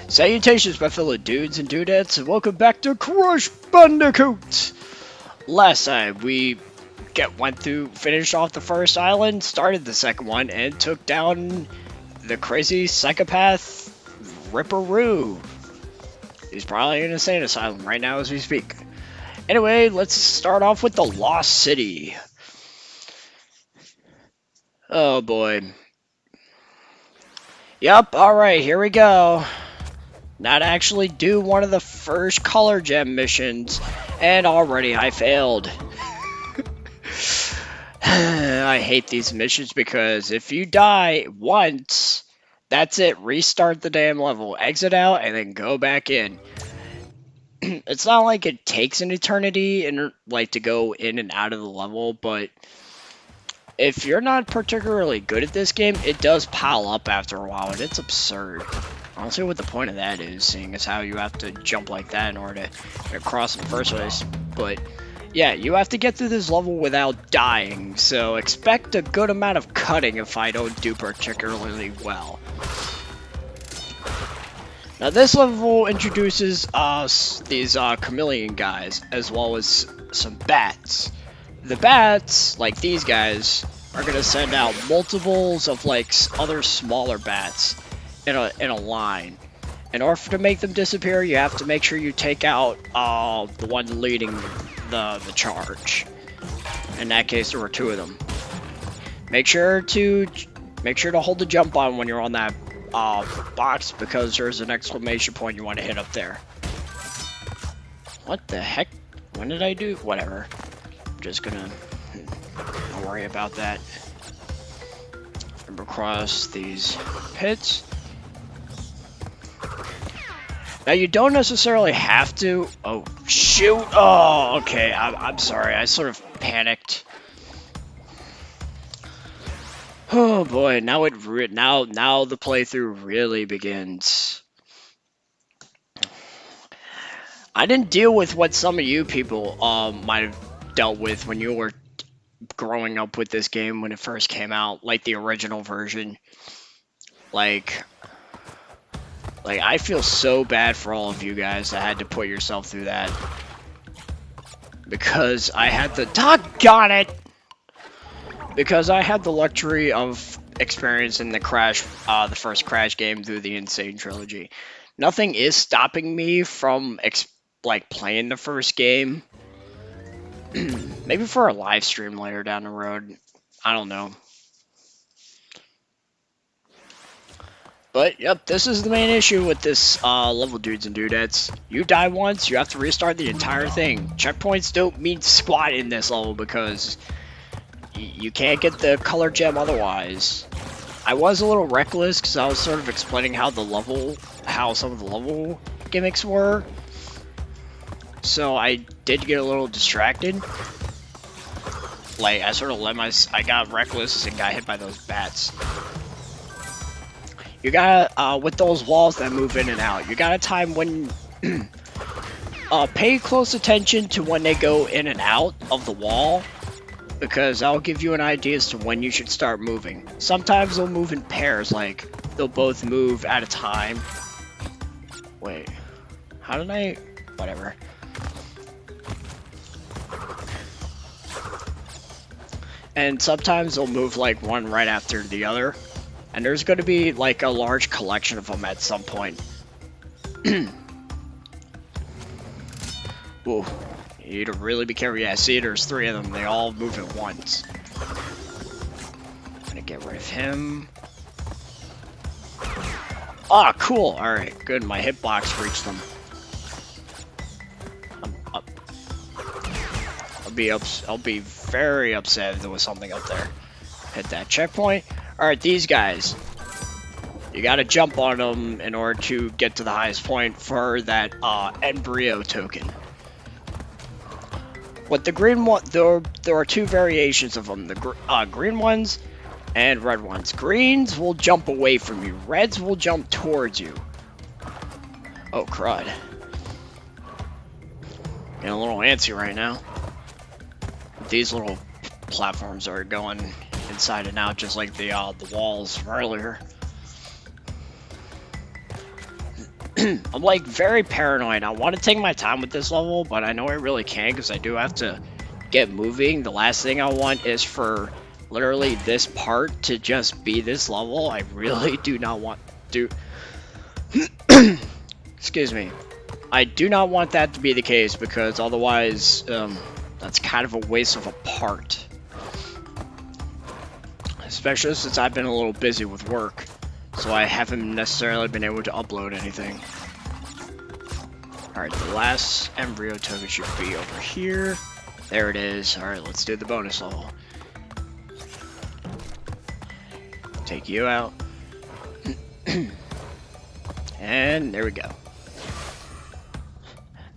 Salutations, my fellow dudes and dudettes, and welcome back to Crush Bandicoot! Last time, we finished off the first island, started the second one, and took down the crazy psychopath Ripperoo. He's probably in an insane asylum right now as we speak. Anyway, let's start off with the Lost City. Oh boy. Yup, alright, here we go. Now to actually do one of the first color gem missions, and already I failed. I hate these missions because if you die once, that's it. Restart the damn level, exit out, and then go back in. It's not like it takes an eternity to go in and out of the level, but if you're not particularly good at this game, it does pile up after a while, and it's absurd. I don't see what the point of that is, seeing as how you have to jump like that in order to cross in the first place. But yeah, you have to get through this level without dying, so expect a good amount of cutting if I don't do particularly well. Now this level introduces us these chameleon guys, as well as some bats. The bats, like these guys, are going to send out multiples of other smaller bats in a line. In order to make them disappear, you have to make sure you take out the one leading the charge. In that case, there were two of them. Make sure to hold the jump on when you're on that box, because there's an exclamation point you want to hit up there. What the heck? When did I do? Whatever. I'm just gonna don't worry about that. Remember, cross these pits. Now you don't necessarily have to. Oh shoot! Oh, okay. I'm sorry. I sort of panicked. Oh boy! Now now the playthrough really begins. I didn't deal with what some of you people might have dealt with when you were growing up with this game when it first came out, like the original version. Like I feel so bad for all of you guys that had to put yourself through that. Because I had the... Doggone it! Because I had the luxury of experiencing the first Crash game through the Insane Trilogy. Nothing is stopping me from, playing the first game. Maybe for a live stream later down the road. I don't know. But, yep, this is the main issue with this level, dudes and dudettes. You die once, you have to restart the entire thing. Checkpoints don't mean squat in this level because you can't get the color gem otherwise. I was a little reckless because I was sort of explaining how some of the level gimmicks were. So I did get a little distracted. I sort of I got reckless and got hit by those bats. You gotta, with those walls that move in and out, you gotta time when, pay close attention to when they go in and out of the wall, because that'll give you an idea as to when you should start moving. Sometimes they'll move in pairs, they'll both move at a time. Wait, how did I, whatever. And sometimes they'll move one right after the other. And there's going to be a large collection of them at some point. Whoa. You need to really be careful. Yeah, see, there's three of them. They all move at once. I'm gonna get rid of him. Ah, cool. Alright, good. My hitbox reached them. I'll be very upset if there was something up there. Hit that checkpoint. Alright, these guys. You gotta jump on them in order to get to the highest point for that embryo token. What the green one, there are two variations of them. The green ones and red ones. Greens will jump away from you. Reds will jump towards you. Oh, crud. Getting a little antsy right now. These little platforms are going inside and out just like the walls from earlier. I'm like very paranoid. I want to take my time with this level, but I know I really can't because I do have to get moving. The last thing I want is for literally this part to just be this level. I really do not want to. Excuse me. I do not want that to be the case because otherwise, that's kind of a waste of a part. Especially since I've been a little busy with work, so I haven't necessarily been able to upload anything. Alright, the last embryo token should be over here. There it is. Alright, let's do the bonus level. Take you out. And there we go.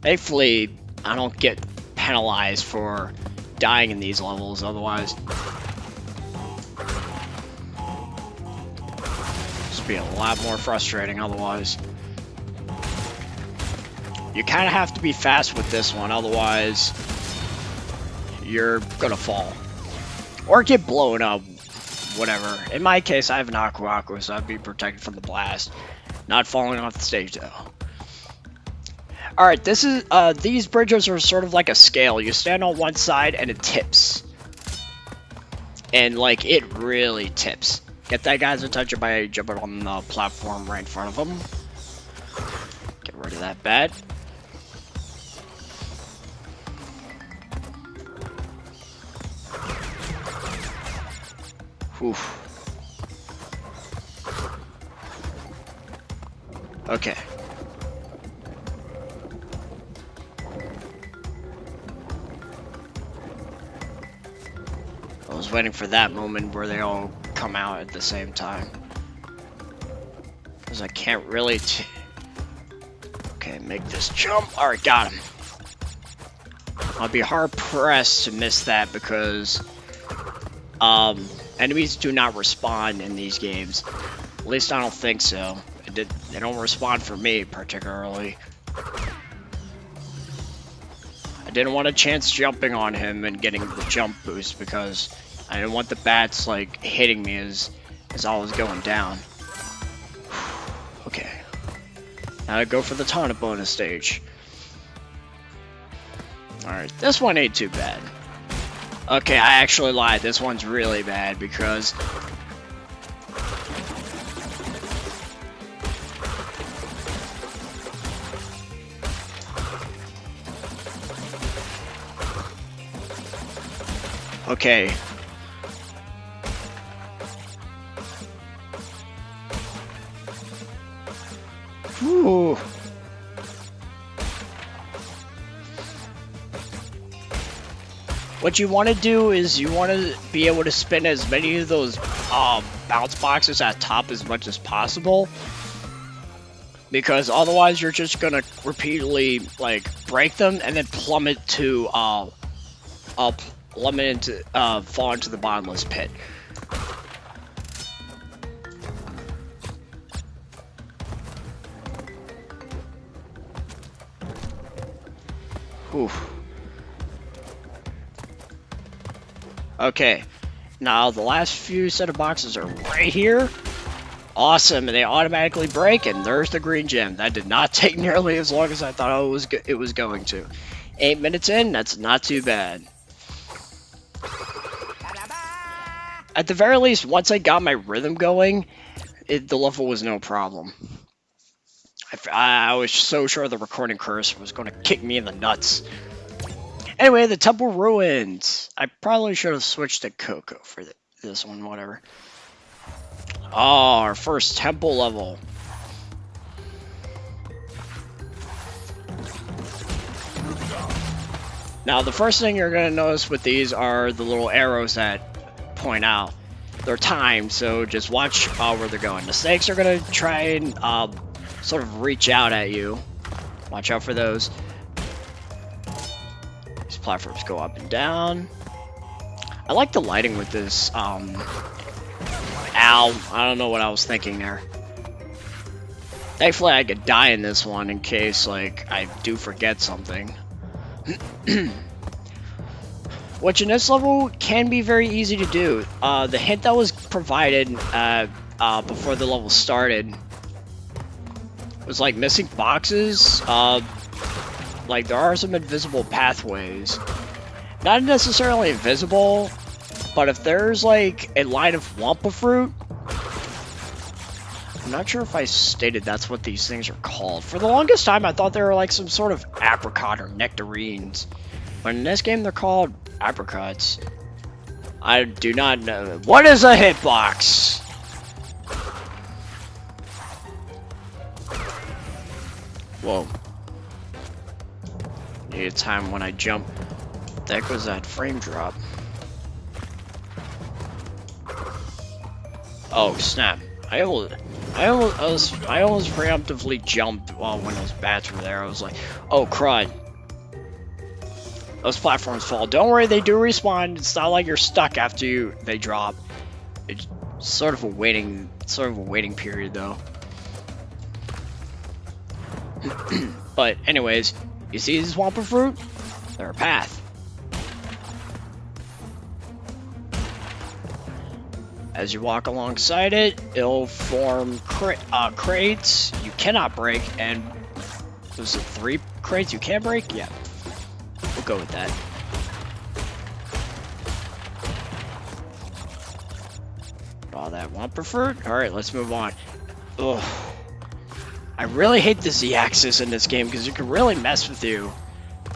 Thankfully, I don't get penalized for dying in these levels, otherwise it'd be a lot more frustrating otherwise. You kind of have to be fast with this one, otherwise you're gonna fall. Or get blown up, whatever. In my case, I have an Aqua, so I'd be protected from the blast. Not falling off the stage, though. Alright, this is, these bridges are sort of like a scale. You stand on one side and it tips. And, like, it really tips. Get that guy's attention by jumping on the platform right in front of him. Get rid of that bat. Whew. Okay. I was waiting for that moment where they all come out at the same time. Because I can't really okay, make this jump. Alright, got him. I'll be hard pressed to miss that because enemies do not respond in these games. At least I don't think so. They don't respond for me particularly. I didn't want a chance jumping on him and getting the jump boost because I didn't want the bats like hitting me as I was going down. Okay. Now I go for the taunt bonus stage. Alright, this one ain't too bad. Okay, I actually lied. This one's really bad because okay. Whew. What you want to do is you want to be able to spin as many of those bounce boxes at top as much as possible, because otherwise you're just gonna repeatedly like break them and then plummet to fall into the bottomless pit. Whew. Okay, now the last few set of boxes are right here. Awesome, and they automatically break, and there's the green gem. That did not take nearly as long as I thought it was going to. 8 minutes in, that's not too bad. At the very least, once I got my rhythm going, the level was no problem. I was so sure the recording cursor was going to kick me in the nuts. Anyway, the temple ruins. I probably should have switched to Coco for this one, whatever. Oh, our first temple level. Now, the first thing you're going to notice with these are the little arrows that point out. They're timed, so just watch where they're going. The snakes are going to try and sort of reach out at you. Watch out for those. These platforms go up and down. I like the lighting with this. Ow, I don't know what I was thinking there. Thankfully, I could die in this one in case, like, I do forget something. Which in this level can be very easy to do. The hint that was provided before the level started was like missing boxes. Like there are some invisible pathways. Not necessarily invisible, but if there's like a line of Wampa fruit, I'm not sure if I stated that's what these things are called. For the longest time, I thought they were like some sort of apricot or nectarines. But in this game, they're called apricots. I do not know. What is a hitbox? Whoa. Need a time when I jump. What the heck was that frame drop? Oh, snap. I almost preemptively jumped while when those bats were there. I was like, oh crud. Those platforms fall. Don't worry, they do respawn. It's not like you're stuck after they drop. It's sort of a waiting period though. But anyways, you see this Wampa fruit? They're a path. As you walk alongside it, it'll form crates you cannot break, and was it 3 crates you can break? Yeah, we'll go with that. All that Wampa fruit. All right, let's move on. Ugh. I really hate the Z-axis in this game because it can really mess with you.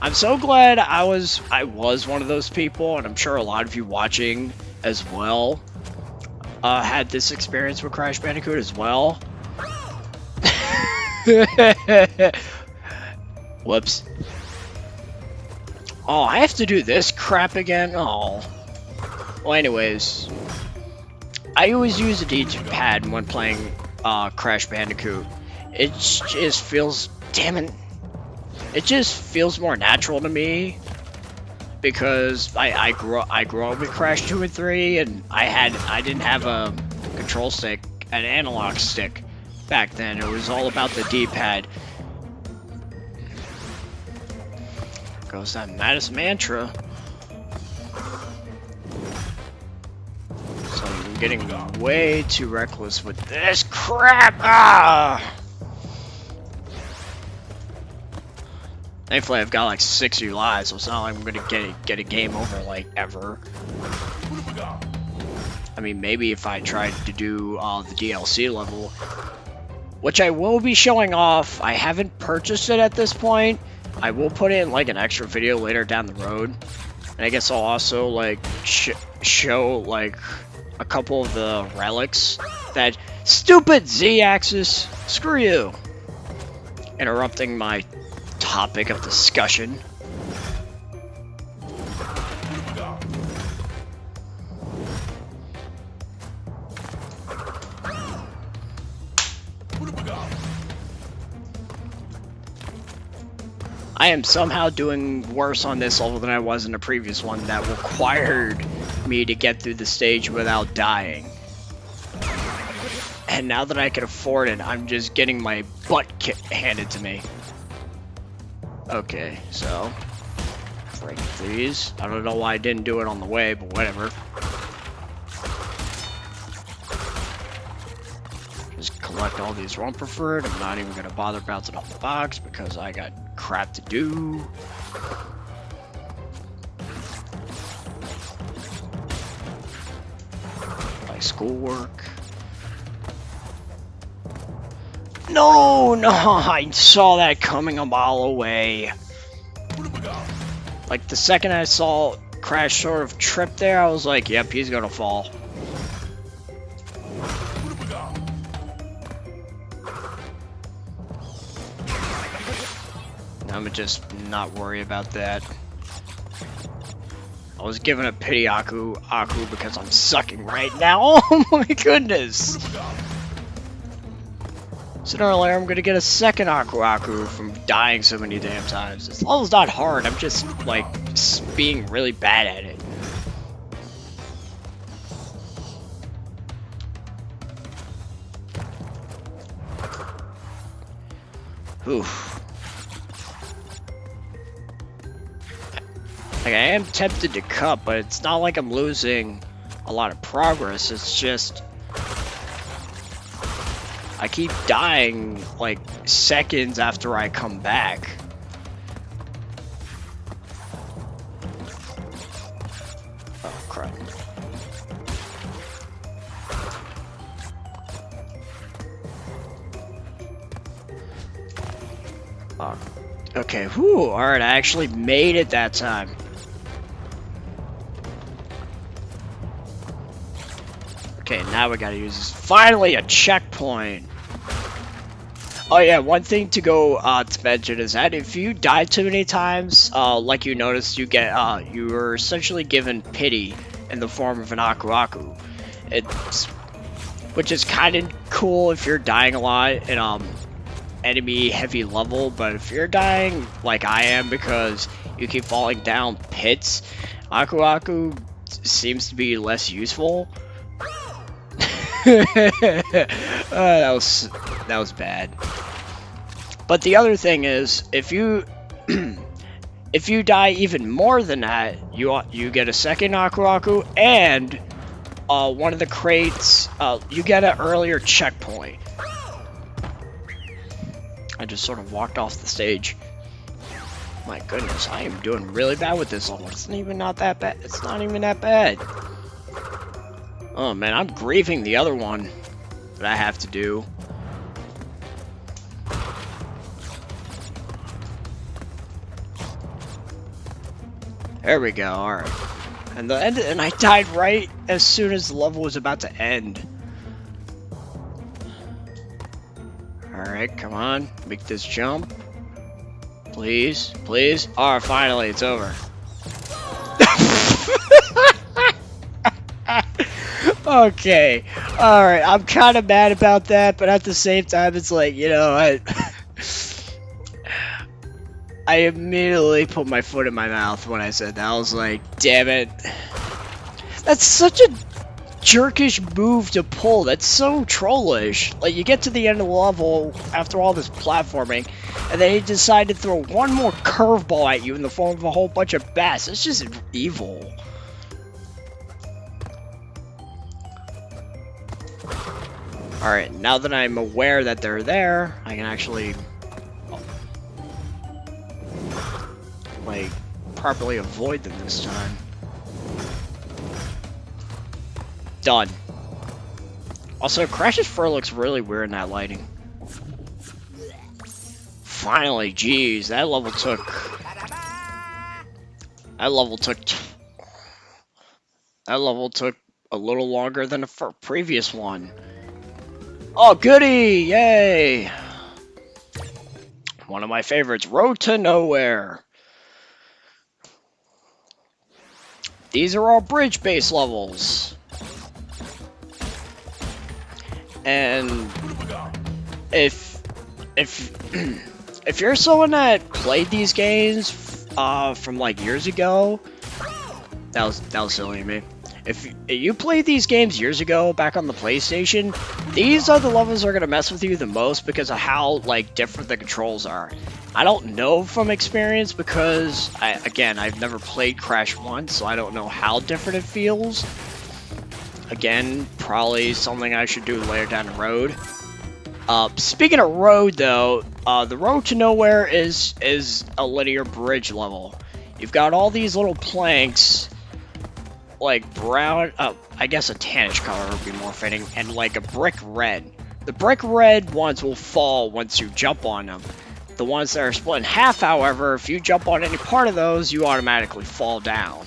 I'm so glad I was one of those people, and I'm sure a lot of you watching as well had this experience with Crash Bandicoot as well. Whoops. Oh, I have to do this crap again? Oh. Well, anyways, I always use a D-pad when playing Crash Bandicoot. It just feels, damn it, it just feels more natural to me because I grew up with Crash 2 and 3, and I didn't have a control stick, an analog stick back then. It was all about the D-pad. Goes that Mattis mantra. So I'm getting way too reckless with this crap. Ah! Thankfully, I've got like 60 lives, so it's not like I'm gonna get a game over like ever. I mean, maybe if I tried to do the DLC level, which I will be showing off. I haven't purchased it at this point. I will put in like an extra video later down the road, and I guess I'll also like show like a couple of the relics. That stupid Z-axis. Screw you. Interrupting my topic of discussion. I am somehow doing worse on this level than I was in the previous one that required me to get through the stage without dying. And now that I can afford it, I'm just getting my butt handed to me. Okay, so break these. I don't know why I didn't do it on the way, but whatever. Just collect all these Wampa fruit. I'm not even gonna bother bouncing off the box because I got crap to do. My schoolwork. No, I saw that coming a mile away. Like the second I saw Crash sort of trip there, I was like, yep, he's gonna fall. I'm gonna just not worry about that. I was given a pity Aku because I'm sucking right now. Oh my goodness. Sooner or later, I'm gonna get a second Aku from dying so many damn times. This level's not hard, I'm just, like, being really bad at it. Oof. Like, I am tempted to cut, but it's not like I'm losing a lot of progress, it's just I keep dying like seconds after I come back. Oh crap. Oh, okay, whew, alright, I actually made it that time. Okay, now we gotta use this. Finally, a checkpoint! Oh yeah, one thing to to mention is that if you die too many times, like you noticed, you are essentially given pity in the form of an Aku Aku. Which is kind of cool if you're dying a lot in enemy heavy level, but if you're dying like I am because you keep falling down pits, Aku Aku seems to be less useful. That was bad. But the other thing is, if you if you die even more than that, you get a second Aku Aku, and one of the crates, you get an earlier checkpoint. I just sort of walked off the stage. My goodness, I am doing really bad with this level. It's even not that bad. It's not even that bad. Oh man, I'm grieving the other one that I have to do. There we go, alright. And I died right as soon as the level was about to end. Alright, come on, make this jump. Please, please. Alright, finally, it's over. Okay, alright, I'm kind of mad about that, but at the same time, it's like, you know, I immediately put my foot in my mouth when I said that. I was like, damn it. That's such a jerkish move to pull. That's so trollish. Like, you get to the end of the level after all this platforming, and then you decide to throw one more curveball at you in the form of a whole bunch of bats. It's just evil. Alright, now that I'm aware that they're there, I can actually, like, properly avoid them this time. Done. Also, Crash's fur looks really weird in that lighting. Finally, jeez, that level took a little longer than the previous one. Oh, goody! Yay! One of my favorites, Road to Nowhere. These are all bridge-based levels. And if you're someone that played these games from like years ago, that was silly of me. If you played these games years ago back on the PlayStation, these are the levels that are gonna mess with you the most because of how like different the controls are. I don't know from experience because I've never played Crash once, so I don't know how different it feels. Again, probably something I should do later down the road. Speaking of road though, the Road to Nowhere is a linear bridge level. You've got all these little planks, like brown, I guess a tannish color would be more fitting, and like a brick red. The brick red ones will fall once you jump on them. The ones that are split in half, however, if you jump on any part of those, you automatically fall down.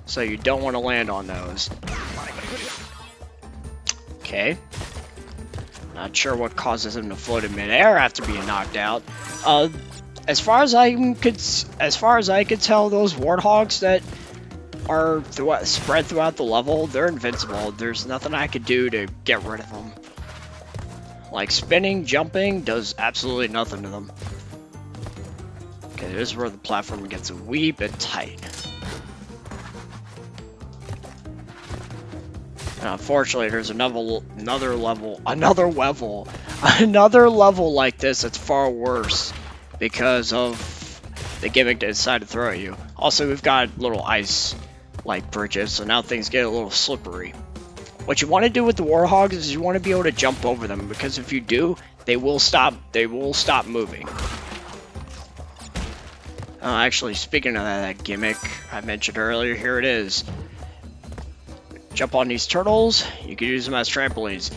So you don't want to land on those. Okay. Not sure what causes him to float in midair after being knocked out. As far as I could tell, those warthogs that are spread throughout the level, they're invincible. There's nothing I could do to get rid of them. Like spinning, jumping does absolutely nothing to them. Okay, this is where the platform gets a wee bit tight. And unfortunately, there's another level like this that's far worse because of the gimmick they decided to throw at you. Also, we've got little ice like bridges, so now things get a little slippery. What you want to do with the warhogs is you want to be able to jump over them, because if you do, they will stop moving. Actually, speaking of that gimmick I mentioned earlier, here it is. Jump on these turtles. You can use them as trampolines.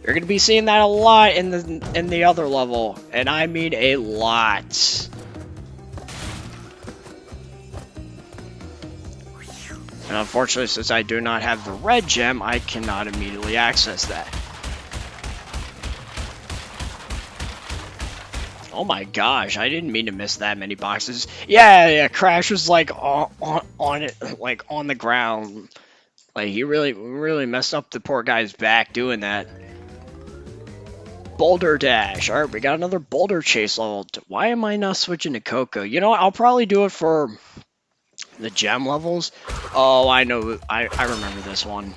You're gonna be seeing that a lot in the other level, and I mean a lot. And unfortunately, since I do not have the red gem, I cannot immediately access that. Oh my gosh, I didn't mean to miss that many boxes. Yeah, Crash was like on it, like on the ground. Like he really messed up the poor guy's back doing that. Boulder Dash. Alright, we got another Boulder Chase level. Why am I not switching to Coco? You know what, I'll probably do it for the gem levels. Oh, I know, I remember this one.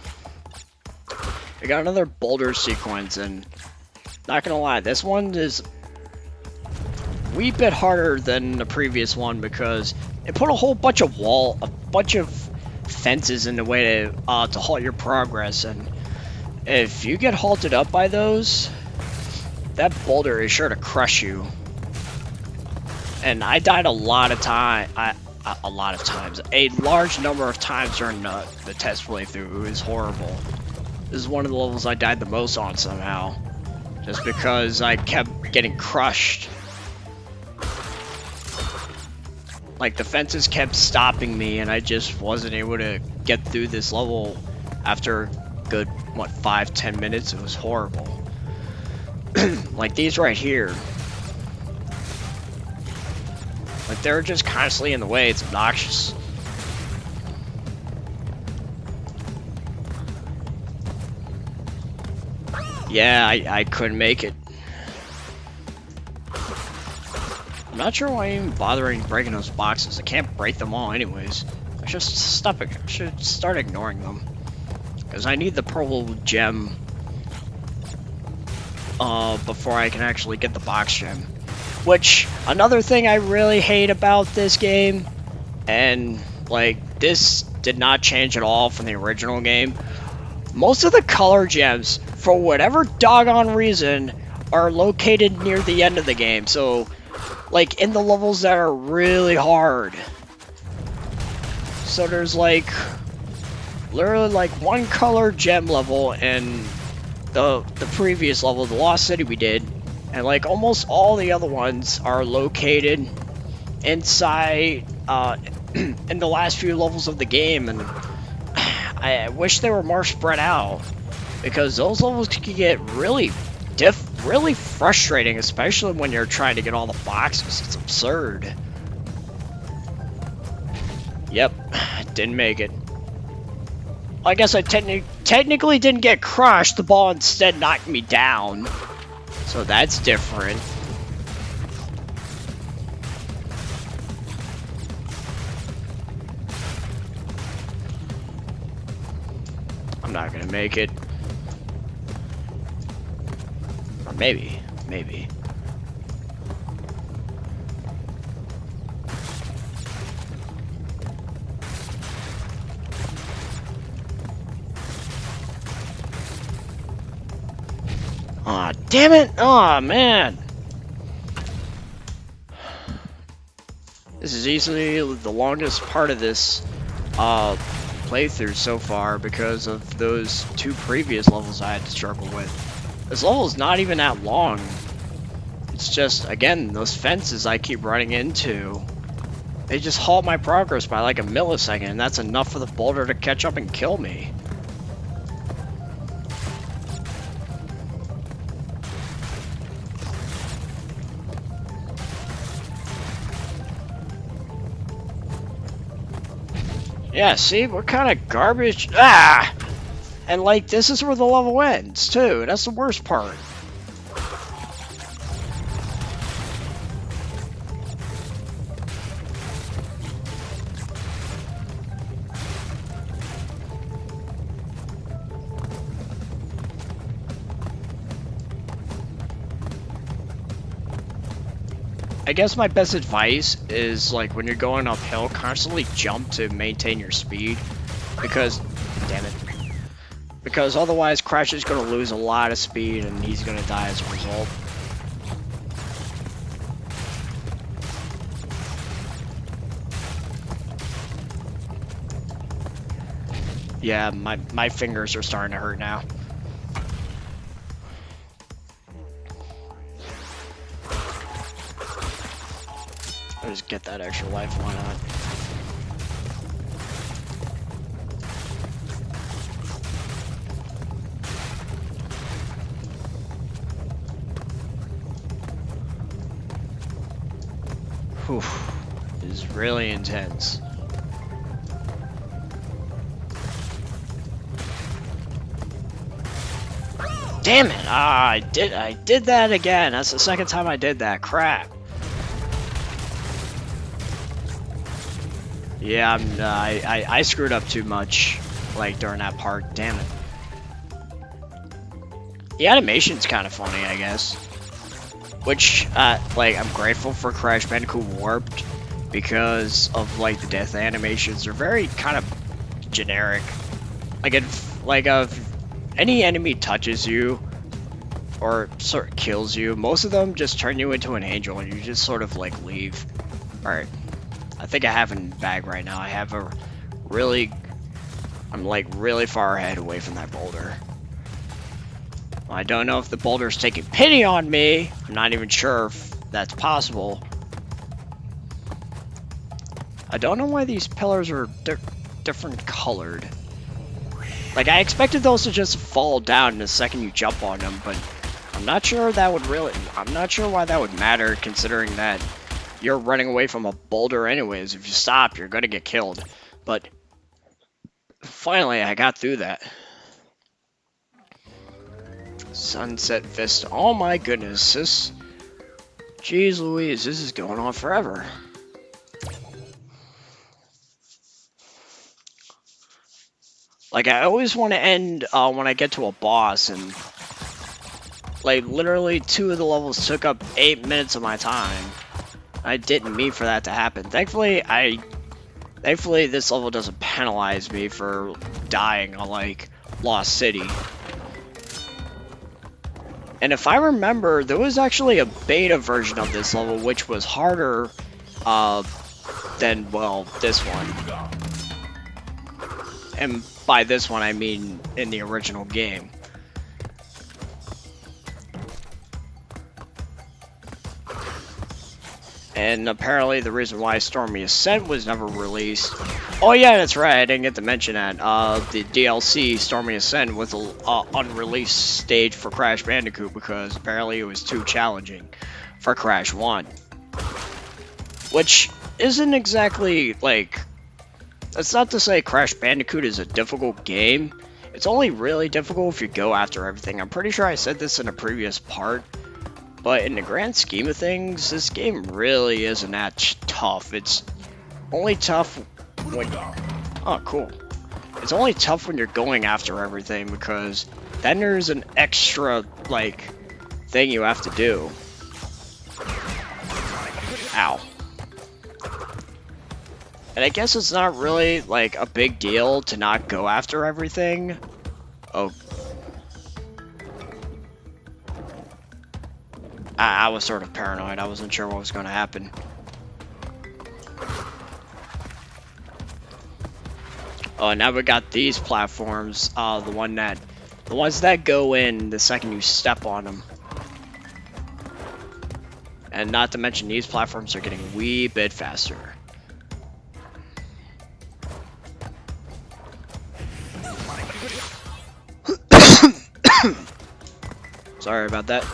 We got another Boulder sequence, and not gonna lie, this one is a wee bit harder than the previous one because it put a whole bunch of fences in the way to halt your progress, and if you get halted up by those, that boulder is sure to crush you. And I died a lot of times, a large number of times during the test playthrough. It was horrible. This is one of the levels I died the most on somehow, just because I kept getting crushed. Like, the fences kept stopping me, and I just wasn't able to get through this level after a good, what, 5-10 minutes. It was horrible. Like these right here. Like, they're just constantly in the way. It's obnoxious. Yeah, I couldn't make it. I'm not sure why I'm even bothering breaking those boxes. I can't break them all anyways. I should start ignoring them. Because I need the purple gem before I can actually get the box gem. Which, another thing I really hate about this game, and like, this did not change at all from the original game. Most of the color gems, for whatever doggone reason, are located near the end of the game. So, like, in the levels that are really hard. So there's like, literally like one color gem level in the previous level, the Lost City we did, and like almost all the other ones are located inside in the last few levels of the game, and I wish they were more spread out, because those levels could get really frustrating, especially when you're trying to get all the boxes. It's absurd. Yep, didn't make it. I guess I technically didn't get crushed. The ball instead knocked me down. So that's different. I'm not gonna make it. Or maybe. Aw, damn it! Aw, man! This is easily the longest part of this playthrough so far because of those two previous levels I had to struggle with. This level is not even that long. It's just, again, those fences I keep running into. They just halt my progress by like a millisecond, and that's enough for the boulder to catch up and kill me. Yeah, see, what kind of garbage? Ah! And like, this is where the level ends, too. That's the worst part. I guess my best advice is, like, when you're going uphill, constantly jump to maintain your speed, because, damn it, Because otherwise Crash is going to lose a lot of speed and he's going to die as a result. Yeah, my fingers are starting to hurt now. I'll just get that extra life, why not? Whew, this is really intense. Damn it! I did that again. That's the second time I did that. Crap. Yeah, I screwed up too much, like during that part. Damn it. The animation's kind of funny, I guess. Which, like, I'm grateful for Crash Bandicoot Warped because of like the death animations. They're very kind of generic. Like, if any enemy touches you or sort of kills you, most of them just turn you into an angel and you just sort of like leave. Alright. I think I have in bag right now. I have a really... I'm like really far ahead away from that boulder. I don't know if the boulder's taking pity on me. I'm not even sure if that's possible. I don't know why these pillars are different colored. Like, I expected those to just fall down the second you jump on them, but I'm not sure that would really... I'm not sure why that would matter, considering that you're running away from a boulder anyways. If you stop, you're gonna get killed. But finally, I got through that. Sunset Vista. Oh my goodness, this... Jeez Louise, this is going on forever. Like, I always want to end when I get to a boss, and... like, literally 2 of the levels took up 8 minutes of my time. I didn't mean for that to happen. Thankfully, this level doesn't penalize me for dying on, like, Lost City. And if I remember, there was actually a beta version of this level, which was harder than, well, this one. And by this one, I mean in the original game. And apparently the reason why Stormy Ascent was never released... Oh yeah, that's right, I didn't get to mention that. The DLC, Stormy Ascent, was an unreleased stage for Crash Bandicoot because apparently it was too challenging for Crash 1. Which isn't exactly, like... That's not to say Crash Bandicoot is a difficult game. It's only really difficult if you go after everything. I'm pretty sure I said this in a previous part. But in the grand scheme of things, this game really isn't that tough. It's only tough when... Oh, cool. It's only tough when you're going after everything, because then there's an extra, like, thing you have to do. Ow. And I guess it's not really, like, a big deal to not go after everything. Oh. I was sort of paranoid. I wasn't sure what was going to happen. Oh, now we got these platforms. The ones that go in the second you step on them. And not to mention, these platforms are getting a wee bit faster. Sorry about that.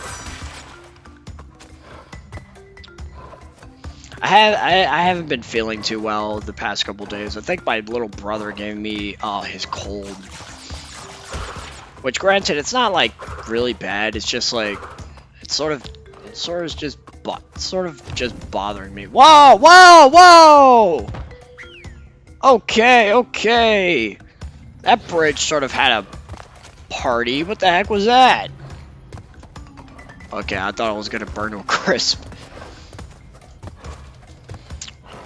I haven't been feeling too well the past couple days. I think my little brother gave me his cold. Which, granted, it's not like really bad. It's just like it's sort of just bothering me. Whoa, whoa, whoa! Okay. That bridge sort of had a party. What the heck was that? Okay, I thought it was gonna burn to a crisp.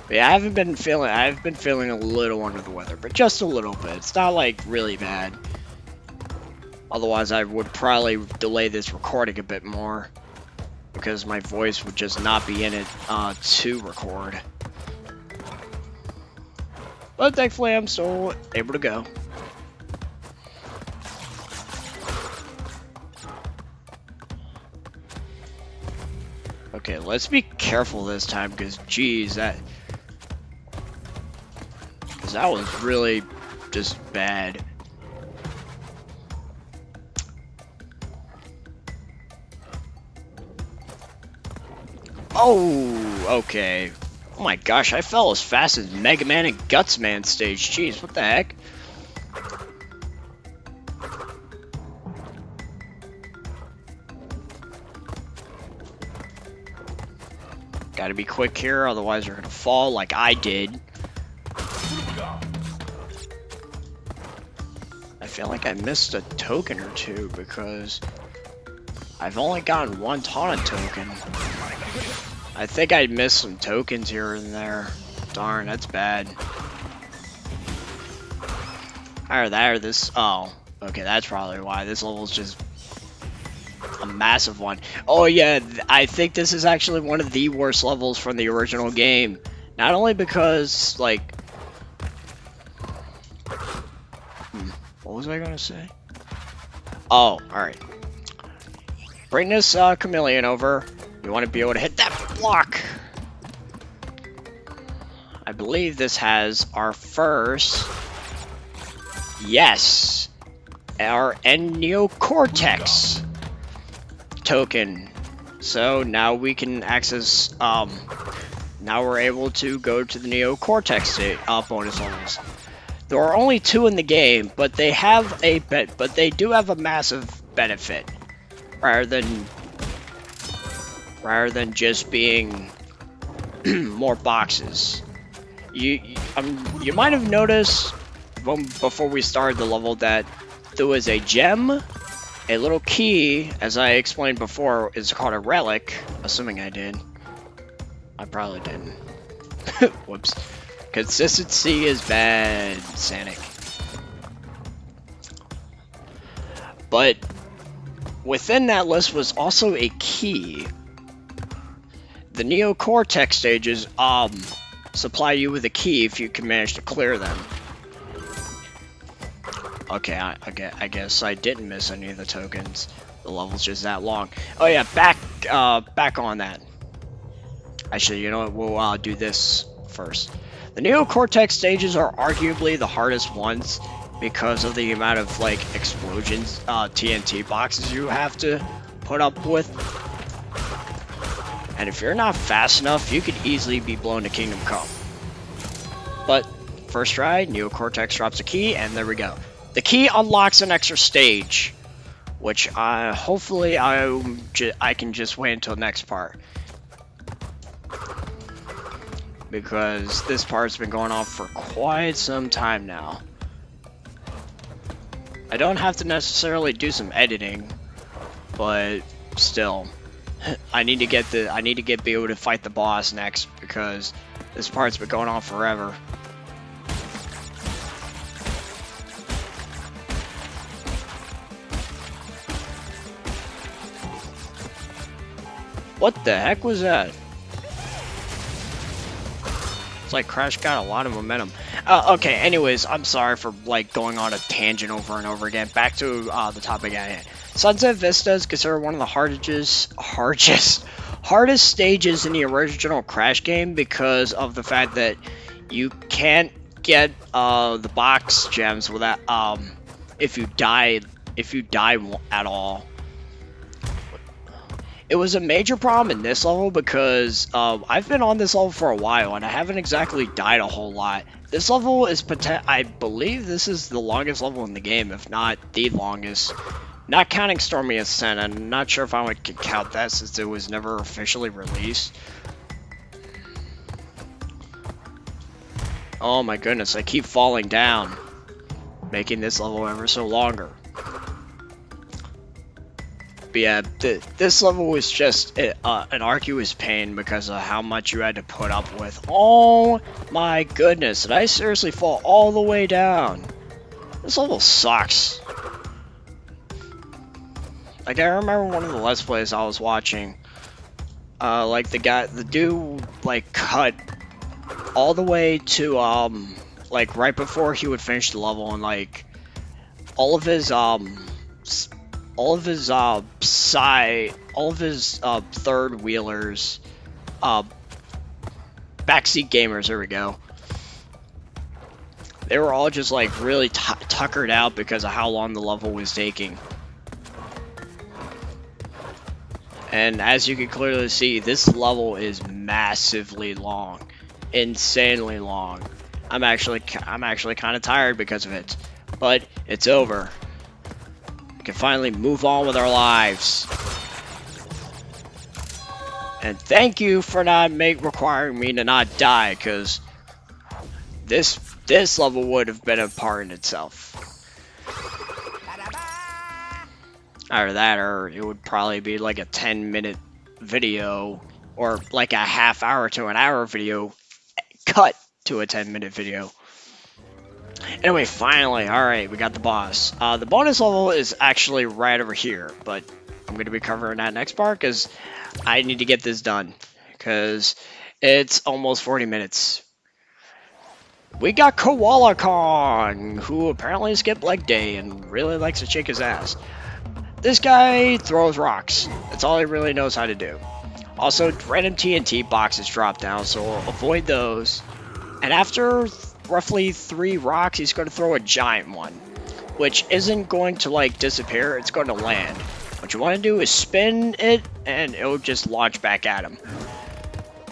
But yeah, I've been feeling a little under the weather, but just a little bit. It's not like really bad. Otherwise, I would probably delay this recording a bit more, because my voice would just not be in it to record. But thankfully, I'm still able to go. Okay, let's be careful this time, because geez, that was really just bad. Oh, okay. Oh my gosh, I fell as fast as Mega Man and Guts Man stage. Jeez, what the heck? Gotta be quick here, otherwise you're gonna fall like I did. I feel like I missed a token or two because I've only gotten one taunt token. I think I missed some tokens here and there. Darn, that's bad. Either that or this. Oh, okay, that's probably why. This level's just a massive one. Oh yeah, I think this is actually one of the worst levels from the original game. Not only because, like... what was I gonna say? Oh, alright. Bring this chameleon over. You want to be able to hit that block. I believe this has our first... Yes! Our Neocortex token. So now we can access, now we're able to go to the Neocortex bonus levels. There are only 2 in the game, but they have but they do have a massive benefit. Rather than just being more boxes. You might have noticed before we started the level that there was a gem, a little key, as I explained before, is called a relic, assuming I did. I probably didn't. Whoops. Consistency is bad, Sanic. But within that list was also a key. The Neocortex stages supply you with a key if you can manage to clear them. Okay, I guess I didn't miss any of the tokens. The level's just that long. Oh yeah, back on that. Actually, you know what? We'll do this first. The Neocortex stages are arguably the hardest ones because of the amount of like explosions, TNT boxes you have to put up with. And if you're not fast enough, you could easily be blown to Kingdom Come. But first try, Neocortex drops a key, and there we go. The key unlocks an extra stage, which hopefully I can just wait until the next part. Because this part's been going on for quite some time now. I don't have to necessarily do some editing, but still, I need to be able to fight the boss next because this part's been going on forever. What the heck was that? It's like Crash got a lot of momentum. Okay, anyways, I'm sorry for like going on a tangent over and over again. Back to the topic at hand. Sunset Vista is considered one of the hardest stages in the original Crash game because of the fact that you can't get the box gems without if you die at all. It was a major problem in this level because I've been on this level for a while and I haven't exactly died a whole lot. This level is I believe this is the longest level in the game, if not the longest. Not counting Stormy Ascent. I'm not sure if I would count that since it was never officially released. Oh my goodness, I keep falling down, making this level ever so longer. But yeah, this level was just an arduous pain because of how much you had to put up with. Oh my goodness, did I seriously fall all the way down? This level sucks. Like, I remember one of the Let's Plays I was watching, like, the dude, like, cut all the way to, like, right before he would finish the level, and, like, all of his, all of his, third wheelers, backseat gamers, there we go. They were all just, like, really tuckered out because of how long the level was taking. And as you can clearly see, this level is massively long. Insanely long. I'm actually kind of tired because of it. But it's over. We can finally move on with our lives. And thank you for not requiring me to not die, because this level would have been a part in itself. Either that, or it would probably be like a 10-minute video, or like a half-hour to an hour video cut to a 10-minute video. Anyway, finally, alright, we got the boss. The bonus level is actually right over here, but I'm going to be covering that next part because I need to get this done, because it's almost 40 minutes. We got Koala Kong, who apparently skipped leg day and really likes to shake his ass. This guy throws rocks. That's all he really knows how to do. Also, random TNT boxes drop down, so avoid those. And after roughly 3 rocks, he's going to throw a giant one, which isn't going to, like, disappear. It's going to land. What you want to do is spin it, and it'll just launch back at him.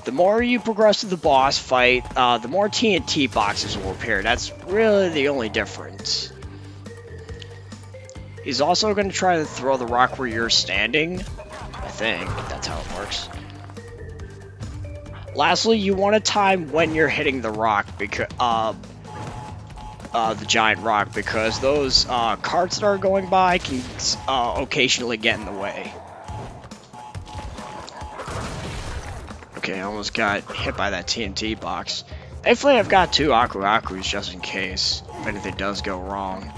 The more you progress through the boss fight, the more TNT boxes will appear. That's really the only difference. He's also going to try to throw the rock where you're standing. I think that's how it works. Lastly, you want to time when you're hitting the rock, because the giant rock, because those carts that are going by can occasionally get in the way. Okay, I almost got hit by that TNT box. Thankfully, I've got 2 Aku Akus just in case, if anything does go wrong.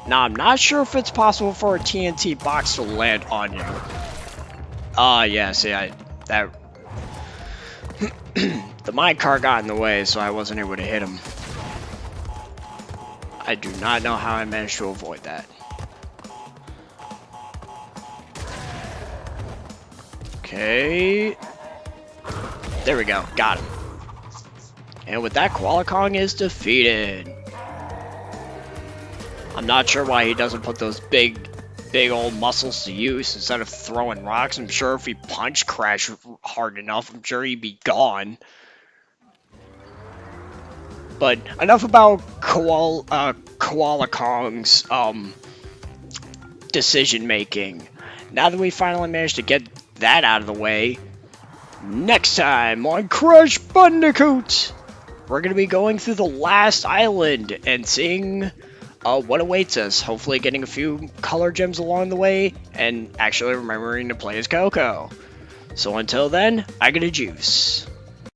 Now, I'm not sure if it's possible for a TNT box to land on you. Yeah, see, the minecart got in the way, so I wasn't able to hit him. I do not know how I managed to avoid that. Okay. There we go, got him. And with that, Koala Kong is defeated. I'm not sure why he doesn't put those big old muscles to use instead of throwing rocks. I'm sure if he punch crashed hard enough, I'm sure he'd be gone. But enough about Koala Kong's decision making. Now that we finally managed to get that out of the way, next time on Crash Bandicoot, we're going to be going through the last island and seeing what awaits us. Hopefully getting a few color gems along the way, and actually remembering to play as Coco. So until then, I got a juice.